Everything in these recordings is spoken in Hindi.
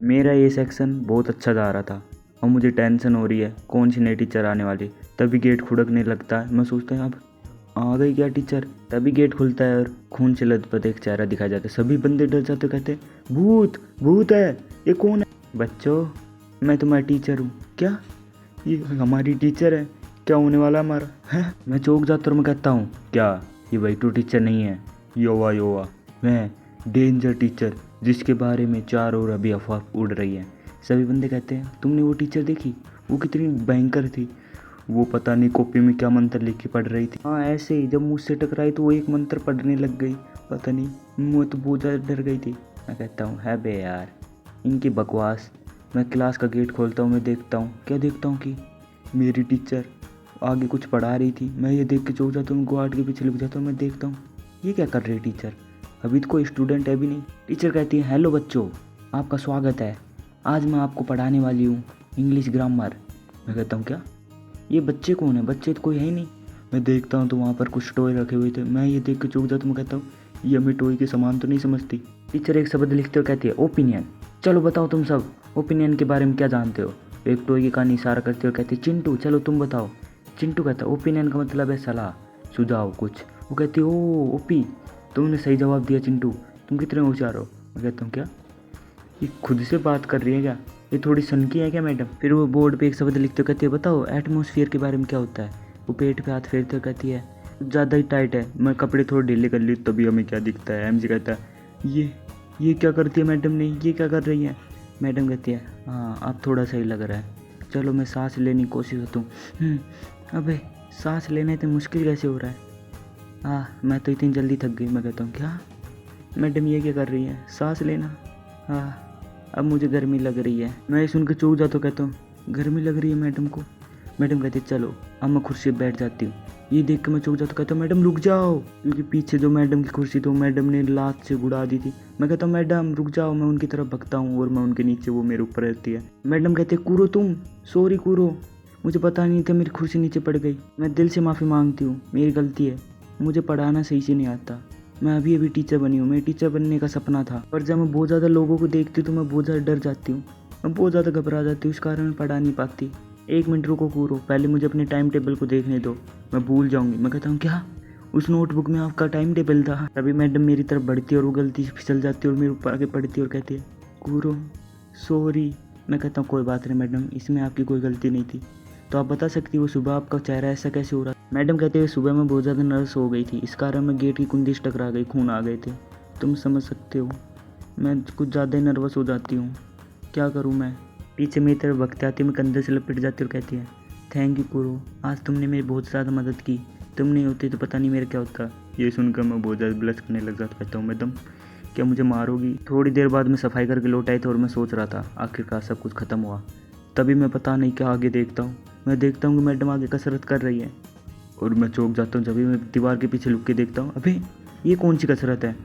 मेरा ये सेक्शन बहुत अच्छा जा रहा था और मुझे टेंशन हो रही है कौन सी नई टीचर आने वाली। तभी गेट खुड़कने लगता है, मैं सोचता हूँ अब आ गई क्या टीचर। तभी गेट खुलता है और खून से लथपथ एक चेहरा दिखाया जाता है। सभी बंदे डर जाते, कहते हैं भूत भूत है, ये कौन है। बच्चों, मैं तुम्हारी टीचर हूँ। क्या? ये हमारी टीचर है? क्या होने वाला हमारा है? मैं चौंक जाता और मैं कहता हूँ क्या ये वही टीचर नहीं है? योवा योवा, मैं डेंजर टीचर, जिसके बारे में चारों ओर अभी अफवाह उड़ रही है। सभी बंदे कहते हैं तुमने वो टीचर देखी? वो कितनी भयंकर थी। वो पता नहीं कॉपी में क्या मंत्र लिख के पढ़ रही थी। हाँ ऐसे ही, जब मुझसे टकराई तो वो एक मंत्र पढ़ने लग गई। पता नहीं, मैं तो बहुत ज़्यादा डर गई थी। मैं कहता हूँ है बे यार, इनकी बकवास। मैं क्लास का गेट खोलता हूँ, मैं देखता हूँ, क्या देखता हूँ कि मेरी टीचर आगे कुछ पढ़ा रही थी। मैं ये देख के चौंक जाता हूँ, गार्ड के पीछे लग जाता हूँ। मैं देखता हूँ ये क्या कर रही है टीचर, अभी तो कोई स्टूडेंट है भी नहीं। टीचर कहती है हेलो बच्चों, आपका स्वागत है, आज मैं आपको पढ़ाने वाली हूँ इंग्लिश ग्रामर। मैं कहता हूँ क्या, ये बच्चे कौन है? बच्चे तो कोई है ही नहीं। मैं देखता हूँ तो वहाँ पर कुछ टॉय रखे हुए थे। मैं ये देख के चौंक जाता हूँ। मैं कहता हूँ ये हमें टॉय के सामान तो नहीं समझती। टीचर एक शब्द लिखते हुए कहती है ओपिनियन। चलो बताओ तुम सब ओपिनियन के बारे में क्या जानते हो। एक टॉय की कहानी इशारा करते हुए कहती है चिंटू चलो तुम बताओ। चिंटू कहता है ओपिनियन का मतलब है सलाह, सुझाव कुछ। वो कहती है ओ ओपी, तुमने सही जवाब दिया चिंटू, तुम कितने होशियार हो। मैं कहता हूँ क्या, ये खुद से बात कर रही है क्या? ये थोड़ी सनकी है क्या मैडम? फिर वो बोर्ड पे एक शब्द लिखते हुए कहती है बताओ एटमॉस्फेयर के बारे में क्या होता है। वो पेट पे हाथ फेरते हुए कहती है ज़्यादा ही टाइट है, मैं कपड़े थोड़े ढीले कर ली तभी हमें क्या दिखता है। एमजी कहता है ये क्या करती है मैडम ने, ये क्या कर रही है। मैडम कहती है हाँ अब थोड़ा सही लग रहा है, चलो मैं सांस लेने की कोशिश करता हूँ। अबे सांस लेना इतनी मुश्किल कैसे हो रहा है? मैं तो इतनी जल्दी थक गई। मैं कहता हूँ क्या मैडम ये क्या कर रही है, सांस लेना। हाँ अब मुझे गर्मी लग रही है। मैं ये सुन के चौंक जाता हूँ, कहता हूँ गर्मी लग रही है मैडम को। मैडम कहती है चलो अब मैं कुर्सी पर बैठ जाती हूँ। ये देख के मैं चौंक जाता हूँ, कहता हूँ मैडम रुक जाओ, क्योंकि पीछे जो मैडम की कुर्सी थी वो मैडम ने लात से गुड़ा दी थी। मैं कहता हूँ मैडम रुक जाओ, मैं उनकी तरफ भगता हूँ और मैं उनके नीचे, वो मेरे ऊपर रहती है। मैडम कहते कूरो तुम, सॉरी कूरो, मुझे पता नहीं था मेरी कुर्सी नीचे पड़ गई, मैं दिल से माफ़ी मांगती हूँ, मेरी गलती है, मुझे पढ़ाना सही से नहीं आता, मैं अभी अभी टीचर बनी हूँ, मेरे टीचर बनने का सपना था, पर जब मैं बहुत ज़्यादा लोगों को देखती हूँ तो मैं बहुत ज़्यादा डर जाती हूँ, मैं बहुत ज़्यादा घबरा जाती हूँ, इस कारण मैं पढ़ा नहीं पाती। 1 मिनट रुको कूरो, पहले मुझे अपने टाइम टेबल को देखने दो, मैं भूल जाऊँगी। मैं कहता हूँ क्या, उस नोटबुक में आपका टाइम टेबल था? तभी मैडम मेरी तरफ बढ़ती है और वो गलती से फिसल जाती है और मेरे ऊपर आगे पड़ती है और कहती है कूरो सॉरी। मैं कहता हूँ कोई बात नहीं मैडम, इसमें आपकी कोई गलती नहीं थी, तो आप बता सकती हो सुबह आपका चेहरा ऐसा कैसे हो रहा? मैडम कहते हुए सुबह मैं बहुत ज़्यादा नर्वस हो गई थी, इस कारण मैं गेट की कुंडी से टकरा गई, खून आ गए थे, तुम समझ सकते हो, मैं कुछ ज़्यादा ही नर्वस हो जाती हूँ, क्या करूँ मैं। पीछे मेरी तरफ भगते आती है, मैं कंधे से लपेट जाती और कहती है थैंक यू कुरो, आज तुमने मेरी बहुत ज़्यादा मदद की, तुम नहीं होती तो पता नहीं मेरा क्या होता। ये सुनकर मैं बहुत ज़्यादा ब्लश करने लग जाता, कहता हूँ मैडम क्या मुझे मारोगी? थोड़ी देर बाद मैं सफाई करके लौट आई थी और मैं सोच रहा था आखिरकार सब कुछ ख़त्म हुआ। तभी मैं पता नहीं क्या आगे देखता हूँ, मैं देखता हूँ कि मैडम आगे कसरत कर रही है और मैं चौंक जाता हूँ जब भी मैं दीवार के पीछे लुक के देखता हूँ। अबे ये कौन सी कसरत है,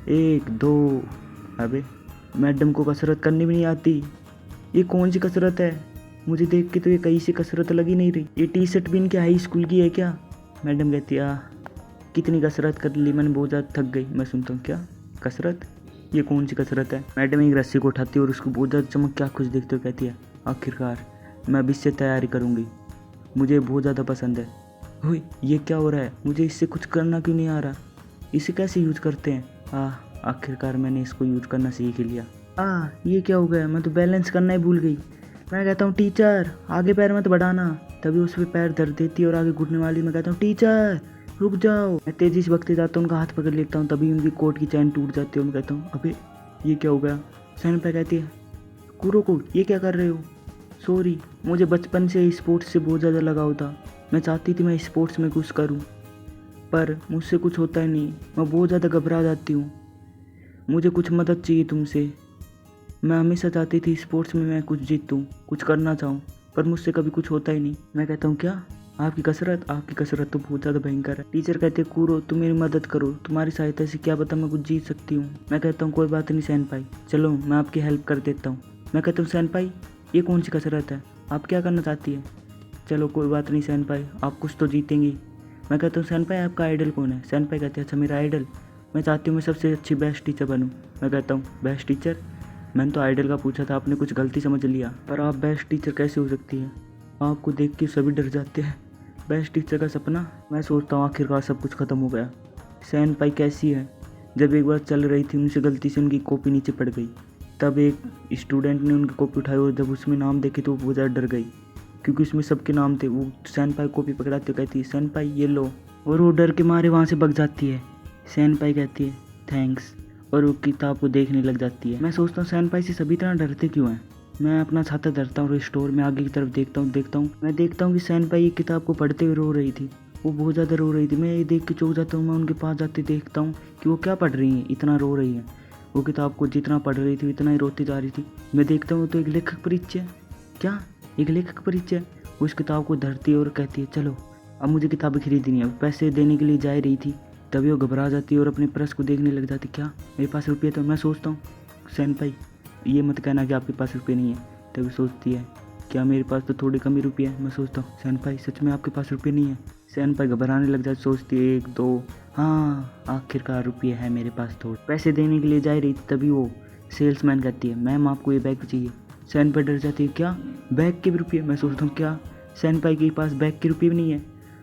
1 2, अबे मैडम को कसरत करनी भी नहीं आती, ये कौन सी कसरत है? मुझे देख के तो ये कहीं से कसरत लग ही नहीं रही, ये टी शर्ट भी इनके हाई स्कूल की है क्या? मैडम कहती है कितनी कसरत कर ली मैंने, बहुत ज़्यादा थक गई। मैं सुनता हूँ क्या कसरत, ये कौन सी कसरत है? मैडम एक रस्सी को उठाती है और उसको बहुत ज़्यादा चमक क्या कुछ देखते हुए कहती है आखिरकार मैं अब इससे तैयारी करूँगी, मुझे बहुत ज़्यादा पसंद है। हुई ये क्या हो रहा है, मुझे इससे कुछ करना क्यों नहीं आ रहा, इसे कैसे यूज करते हैं? आखिरकार मैंने इसको यूज करना सीख लिया। ये क्या हो गया, मैं तो बैलेंस करना ही भूल गई। मैं कहता हूँ टीचर आगे पैर मत बढ़ाना, तभी उस पर पैर धर देती है और आगे घुटने वाली। मैं कहता हूँ टीचर रुक जाओ, मैं तेजी से भगते जाता हूँ, उनका हाथ पकड़ लेता हूँ, तभी उनकी कोट की चैन टूट जाती है। मैं कहता हूँ अबे ये क्या हो गया? सैन पे कहती है कुरो को ये क्या कर रहे हो? सॉरी, मुझे बचपन से स्पोर्ट्स से बहुत ज़्यादा लगाव था, मैं चाहती थी मैं स्पोर्ट्स में कुछ करूं, पर मुझसे कुछ होता ही नहीं, मैं बहुत ज़्यादा घबरा जाती हूँ, मुझे कुछ मदद चाहिए तुमसे, मैं हमेशा चाहती थी स्पोर्ट्स में मैं कुछ जीतूँ, कुछ करना चाहूँ, पर मुझसे कभी कुछ होता ही नहीं। मैं कहता हूँ क्या आपकी कसरत तो बहुत ज़्यादा भयंकर है। टीचर कहते हैं कूरो तुम मेरी मदद करो, तुम्हारी सहायता से क्या पता मैं कुछ जीत सकती हूँ। मैं कहता हूँ कोई बात नहीं सैन पाई, चलो मैं आपकी हेल्प कर देता हूँ। मैं कहता हूँ सैन पाई ये कौन सी कसरत है, आप क्या करना चाहती है? चलो कोई बात नहीं सैन पाई, आप कुछ तो जीतेंगी। मैं कहता हूँ सैन पाई आपका आइडल कौन है? सैन पाई कहते हैं अच्छा मेरा आइडल, मैं चाहती हूँ मैं सबसे अच्छी बेस्ट टीचर बनूँ। मैं कहता हूँ बेस्ट टीचर, मैंने तो आइडल का पूछा था, आपने कुछ गलती समझ लिया। पर आप बेस्ट टीचर कैसे हो सकती है? आपको देख के सभी डर जाते हैं। बेस्ट टीचर का सपना। मैं सोचता हूँ आखिरकार सब कुछ ख़त्म हो गया। सैनपाई कैसी है? जब एक बार चल रही थी, उनसे गलती से उनकी कॉपी नीचे पड़ गई। तब एक स्टूडेंट ने उनकी कॉपी उठाई और जब उसमें नाम देखे तो वो बहुत ज़्यादा डर गई, क्योंकि उसमें सबके नाम थे। वो सैनपाई कॉपी पकड़ाते कहती है, सैनपाई ये लो, और वो डर के मारे वहाँ से भग जाती है। सैनपाई कहती है थैंक्स, और वो किताब को देखने लग जाती है। मैं सोचता हूँ सैनपाई से सभी इतना डरते क्यों हैं। मैं अपना छाता धरता हूँ और स्टोर में आगे की तरफ देखता हूँ। मैं देखता हूँ कि सैनपाई ये किताब को पढ़ते हुए रो रही थी। वो बहुत ज़्यादा रो रही थी। मैं ये देख के चौंक जाता हूँ। मैं उनके पास जाते देखता हूँ कि वो क्या पढ़ रही हैं, इतना रो रही हैं। वो किताब को जितना पढ़ रही थी उतना ही रोती जा रही थी। मैं देखता हूँ तो एक लेखक परिचय, क्या एक लेखक परिचय उस किताब को धरती है और कहती है चलो अब मुझे किताबें खरीदनी है। पैसे देने के लिए जा रही थी, तभी वो घबरा जाती है और अपने पर्स को देखने लग जाती। क्या मेरे पास रुपये? तो मैं सोचता हूँ सैनपाई ये मत कहना कि आपके पास रुपये नहीं है। तभी सोचती है क्या मेरे पास तो थोड़ी कम ही रुपये है। मैं सोचता हूँ सैनपाई सच में आपके पास रुपये नहीं है? सैनपाई घबराने लग जाती, सोचती है 1 2, हाँ आखिरकार रुपये है मेरे पास थोड़े। पैसे देने के लिए जा रही थी, तभी वो सेल्समैन कहती है मैम आपको ये बैग चाहिए। सैनपाई डर जाती है, क्या बैग के भी रुपये? मैं सोचता हूँ क्या सैनपाई के पास बैग के रुपये भी नहीं है?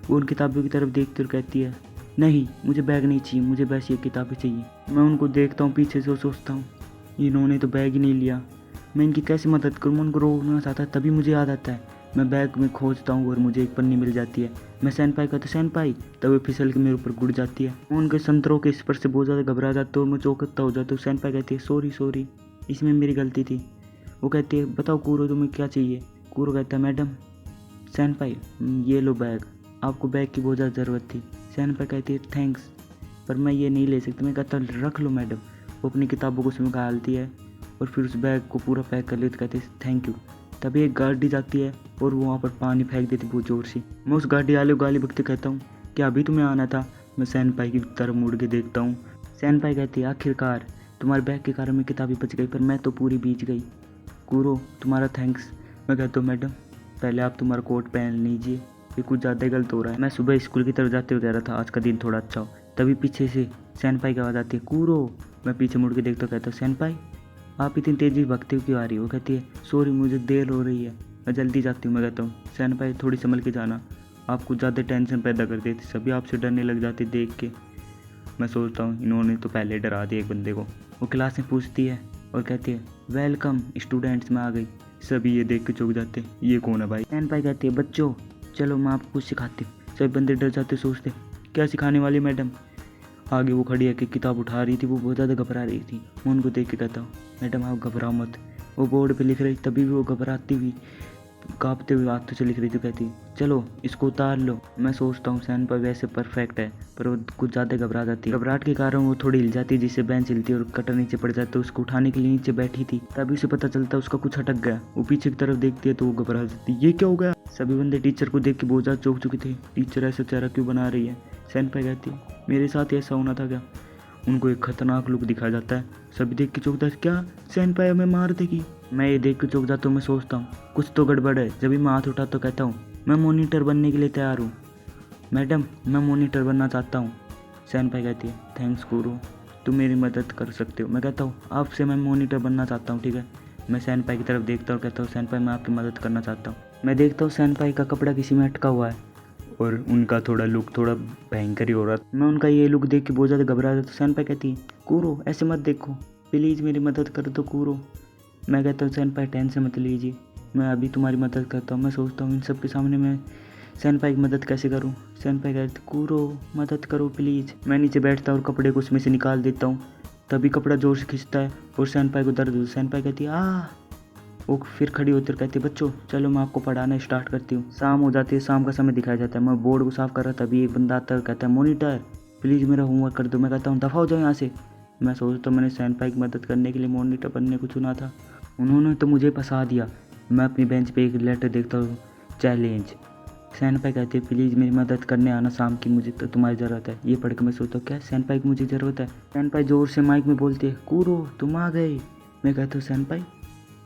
वो उन किताबों की तरफ देखती और कहती है नहीं मुझे बैग नहीं चाहिए, मुझे बस ये किताबें चाहिए। मैं उनको देखता हूँ पीछे से और सोचता हूँ इन्होंने तो बैग ही नहीं लिया, मैं इनकी कैसे मदद करूँ। मैं उनको रोकना चाहता, तभी मुझे याद आता है। मैं बैग में खोजता हूँ और मुझे एक पन्नी मिल जाती है। मैं सैनपाई कहता सैनपाई, तब वो फिसल के मेरे ऊपर गुड़ जाती है। मैं उनके संतरों के स्पर्श से बहुत ज़्यादा घबरा जाता हूँ और मैं चौकता हो जाता हूँ। सैनपाई कहती है सॉरी इसमें मेरी गलती थी। वो कहती है बताओ कूरो तुम्हें क्या चाहिए? कूरो कहता है मैडम सैनपाई ये लो बैग, आपको बैग की बहुत ज़्यादा ज़रूरत थी। सैनपाई कहती है थैंक्स पर मैं ये नहीं ले सकती। मैं कहता रख लो मैडम। वो अपनी किताबों को उसमें डालती है और फिर उस बैग को पूरा पैक कर लेते, कहते थैंक यू। तभी एक गाड़ी जाती है और वो वहाँ पर पानी फेंक देती बहुत ज़ोर से। मैं उस गाड़ी वाले को गाली बकते कहता हूँ क्या अभी तुम्हें आना था? मैं सैनपाई की तरफ मुड़ के देखता हूँ। सैनपाई कहती है आखिरकार तुम्हारे बैग के कारण में किताबें बच गई, पर मैं तो पूरी बीच गई। कूरो तुम्हारा थैंक्स। मैं कहता हूँ मैडम पहले आप तुम्हारा कोट पहन लीजिए, ये कुछ ज़्यादा गलत हो रहा है। मैं सुबह स्कूल की तरफ जाते हुए कह रहा था आज का दिन थोड़ा अच्छा हो, तभी पीछे से सैनपाई की आवाज़ आती है कूरो। मैं पीछे मुड़ के देखता कहता हूँ सैनपाई आप इतनी तेज़ी भगते हुए क्यों आ रही हो? वो कहती है सॉरी मुझे देर हो रही है, मैं जल्दी जाती हूँ। मैं कहता हूँ सैनपाई थोड़ी संभल के जाना, आप कुछ ज़्यादा टेंशन पैदा कर देती, सभी आपसे डरने लग जाते देख के। मैं सोचता हूँ इन्होंने तो पहले डरा दिया एक बंदे को। वो क्लास में पूछती है और कहती है वेलकम स्टूडेंट्स, मैं आ गई। सभी ये देख के चौंक जाते ये कौन है भाई? सैनपाई कहती है बच्चों चलो मैं आपको कुछ सिखाती हूँ। सभी बंदे डर जाते, सोचते क्या सिखाने वाली मैडम? आगे वो खड़ी है कि किताब उठा रही थी, वो बहुत ज़्यादा घबरा रही थी। मैं उनको देख के कहता हूँ मैडम आप घबराओ मत। वो बोर्ड पे लिख रही, तभी भी वो घबराती हुई काँपते हुए हाथों से लिख रही थी। कहती चलो इसको उतार लो। मैं सोचता हूँ सैनपाई वैसे परफेक्ट है, पर वो कुछ ज़्यादा घबरा जाती है। घबराहट के कारण वो थोड़ी हिल जाती है, जिससे बेंच हिलती है और कटर नीचे पड़ जाता है। उसको उठाने के लिए नीचे बैठी थी, तभी उसे पता चलता है उसका कुछ अटक गया। वो पीछे की तरफ देखती है तो वो घबरा जाती है, ये क्या हो गया? सभी बंदे टीचर को देख के बहुत ज़्यादा चौंक चुके थे। टीचर ऐसा चेहरा क्यों बना रही है? सैनपाई कहती है मेरे साथ ऐसा होना था क्या? उनको एक खतरनाक लुक दिखाया जाता है। सभी देख के चौंकता है, क्या सैनपाई हमें मार देगी? मैं ये देख के चौंक जाता हूँ। मैं सोचता हूँ कुछ तो गड़बड़ है। जब भी मैं हाथ उठाता तो कहता हूँ मैं मॉनिटर बनने के लिए तैयार हूँ मैडम, मैं मॉनिटर बनना चाहता हूँ। सैनपाई कहती है थैंक्स कूरो, तुम मेरी मदद कर सकते हो। मैं कहता हूँ आपसे मैं मॉनिटर बनना चाहता हूँ, ठीक है। मैं सैनपाई की तरफ देखता हूँ, कहता हूँ सैनपाई मैं आपकी मदद करना चाहता हूँ। मैं देखता हूँ सैनपाई का कपड़ा किसी में अटका हुआ है और उनका थोड़ा लुक थोड़ा भयंकर ही हो रहा था। मैं उनका ये लुक देख के बहुत ज़्यादा घबरा जाता। सैनपाई कहती है कूरो ऐसे मत देखो, प्लीज़ मेरी मदद कर दो कूरो। मैं कहता हूँ सैनपाई टेंशन मत लीजिए, मैं अभी तुम्हारी मदद करता हूँ। मैं सोचता हूँ इन सब के सामने मैं सैनपाई की मदद कैसे करूँ। सैनपाई कहती कूरो मदद करो प्लीज़। मैं नीचे बैठता और कपड़े को उसमें से निकाल देता हूँ, तभी कपड़ा ज़ोर से खींचता है और सैनपाई को दर्द। सैनपाई कहती है वो फिर खड़ी होती और कहती है बच्चों चलो मैं आपको पढ़ाना स्टार्ट करती हूँ। शाम हो जाती है, शाम का समय दिखाया जाता है। मैं बोर्ड को साफ कर रहा था, तभी एक बंदा आता है और कहता है मॉनिटर प्लीज़ मेरा होमवर्क कर दो। मैं कहता हूँ दफ़ा हो जाओ यहाँ से। मैं सोचता हूँ मैंने सैनपाई की मदद करने के लिए मॉनिटर बनने को चुना था, उन्होंने तो मुझे फंसा दिया। मैं अपनी बेंच पे एक लेटर देखता हूँ, चैलेंज। सैनपाई कहती है प्लीज़ मेरी मदद करने आना शाम की, मुझे तो तुम्हारी ज़रूरत है। ये पढ़ के मैं सोचता हूँ क्या सैनपाई की मुझे ज़रूरत है। सैनपाई ज़ोर से माइक में बोलती है कूरो तुम आ गए। मैं कहता हूँ सैनपाई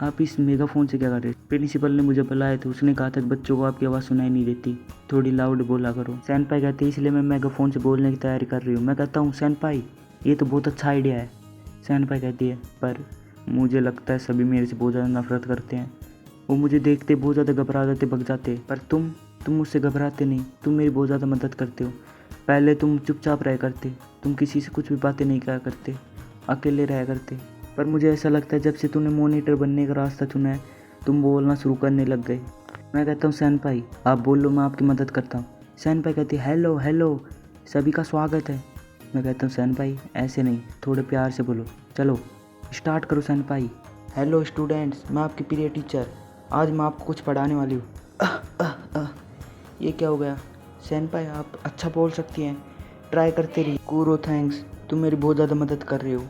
आप इस मेगाफोन से क्या कर रहे हो? प्रिंसिपल ने मुझे बुलाया था, उसने कहा था कि बच्चों को आपकी आवाज़ सुनाई नहीं देती, थोड़ी लाउड बोला करो। सैनपाई कहती है इसलिए मैं मेगाफोन से बोलने की तैयारी कर रही हूँ। मैं कहता हूँ सैनपाई ये तो बहुत अच्छा आइडिया है। सैनपाई कहती है पर मुझे लगता है सभी मेरे से बहुत ज़्यादा नफरत करते हैं। वो मुझे देखते बहुत ज़्यादा घबरा जाते, भग जाते। पर तुम मुझसे घबराते नहीं, तुम मेरी बहुत ज़्यादा मदद करते हो। पहले तुम चुपचाप रहा करते, तुम किसी से कुछ भी बातें नहीं करा करते, अकेले रहा करते। पर मुझे ऐसा लगता है जब से तूने मॉनिटर बनने का रास्ता चुना है, तुम बोलना शुरू करने लग गए। मैं कहता हूँ सैन भाई आप बोल लो, मैं आपकी मदद करता हूँ। सैन भाई कहते हेलो हेलो, सभी का स्वागत है। मैं कहता हूँ सैन भाई ऐसे नहीं, थोड़े प्यार से बोलो। चलो स्टार्ट करो सैन भाई। हेलो स्टूडेंट्स, मैं आपकी प्रिय टीचर, आज मैं आपको कुछ पढ़ाने वाली हूँ। ये क्या हो गया? सैन भाई आप अच्छा बोल सकती हैं, ट्राई करते रहिए। कूरो थैंक्स, तुम मेरी बहुत ज़्यादा मदद कर रही हो।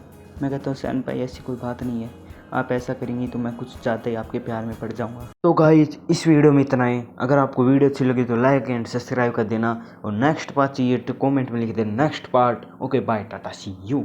मैं कहता हूँ सैन भाई ऐसी कोई बात नहीं है, आप ऐसा करेंगी तो मैं कुछ ज़्यादा ही आपके प्यार में पड़ जाऊँगा। तो गाइस इस वीडियो में इतना ही। अगर आपको वीडियो अच्छी लगी तो लाइक एंड सब्सक्राइब कर देना, और नेक्स्ट पार्ट चाहिए तो कमेंट में लिख देना next part. Okay bye, tata, see you.